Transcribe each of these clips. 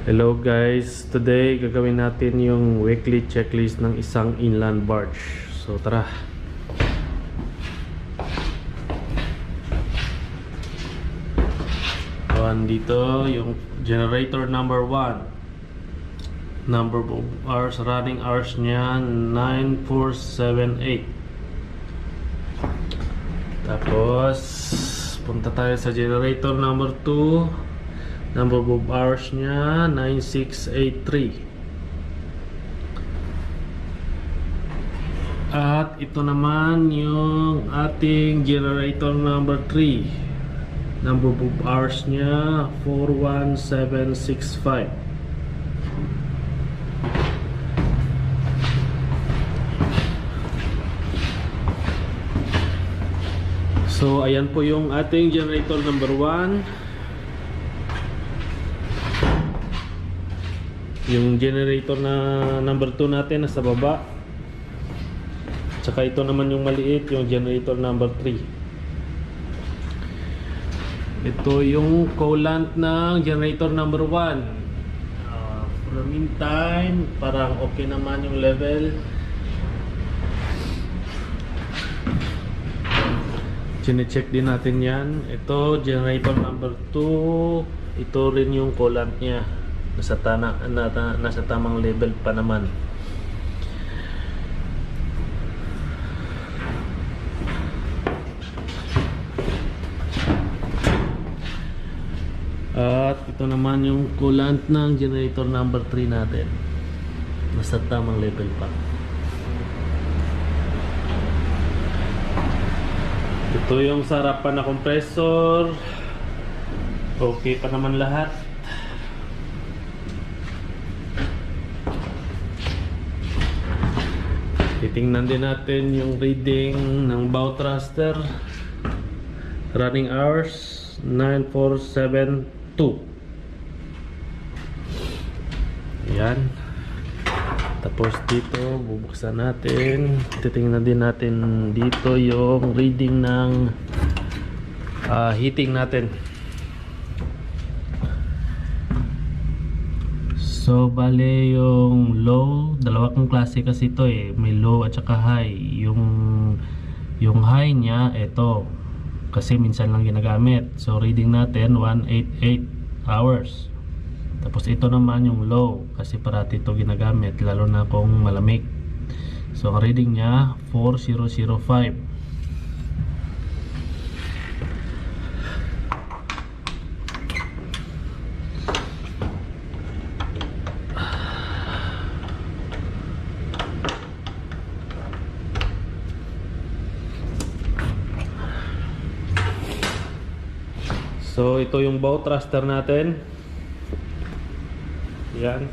Hello guys, today gagawin natin yung weekly checklist ng isang inland barge. So tara. So andito yung generator number 1. Number of hours, running hours niya 9478. Tapos punta tayo sa generator number 2. Number of hours niya 9683. At ito naman yung ating generator number 3. Number of hours niya 41765. So ayan po yung ating generator number 1. Yung generator na number 2 natin nasa baba. Tsaka ito naman yung maliit, yung generator number 3. Ito yung coolant ng generator number 1. For the meantime, parang okay naman yung level. Chine-check din natin yan. Ito generator number 2. Ito rin yung coolant niya. Nasa tamang level pa naman. At ito naman yung coolant ng generator number 3 natin. Nasa tamang level pa. Ito yung sa harapan na compressor. Okay pa naman lahat. Titingnan din natin yung reading ng bow thruster. Running hours 9472. Yan. Tapos dito bubuksan natin. Titingnan din natin dito yung reading ng heating natin. So bale yung low, dalawa kong klase kasi ito may low at saka high. Yung high niya ito kasi minsan lang ginagamit. So reading natin 188 hours. Tapos ito naman yung low kasi parati ito ginagamit lalo na kung malamig. So ang reading niya 4005. So ito yung bow thruster natin. Yan.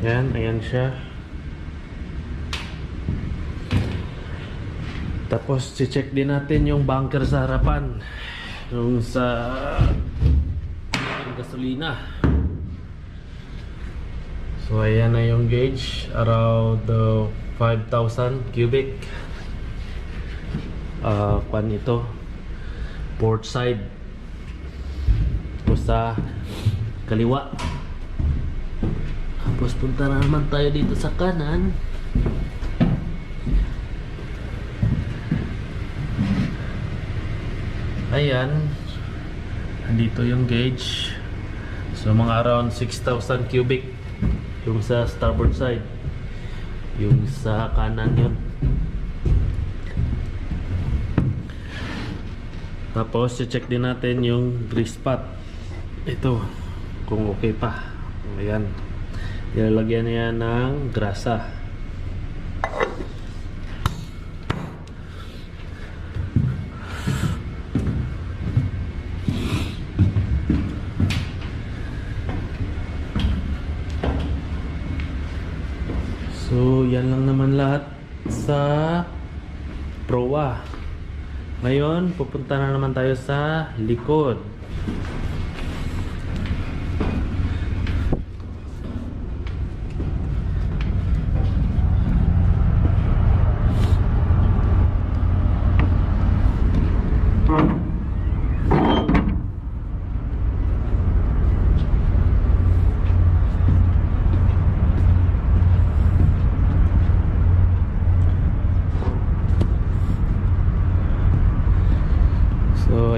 Yan, ayan siya. Tapos check din natin yung bunker sa harapan. Yung sa gasolina. So ayan na yung gauge, around 5,000 cubic. Pan ito port side. Tapos sa kaliwa. Tapos punta na naman tayo dito sa kanan. Ayan, andito yung gauge. So mga around 6,000 cubic yung sa starboard side. Yung sa kanan yun. Tapos check din natin yung grease pot. Ito kung okay pa. Ayan, ilalagyan niya ng grasa. So yan lang naman lahat sa proa. Ngayon pupunta na naman tayo sa likod.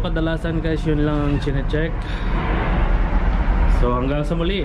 So kadalasan guys yun lang ang chine-check. So hanggang sa muli.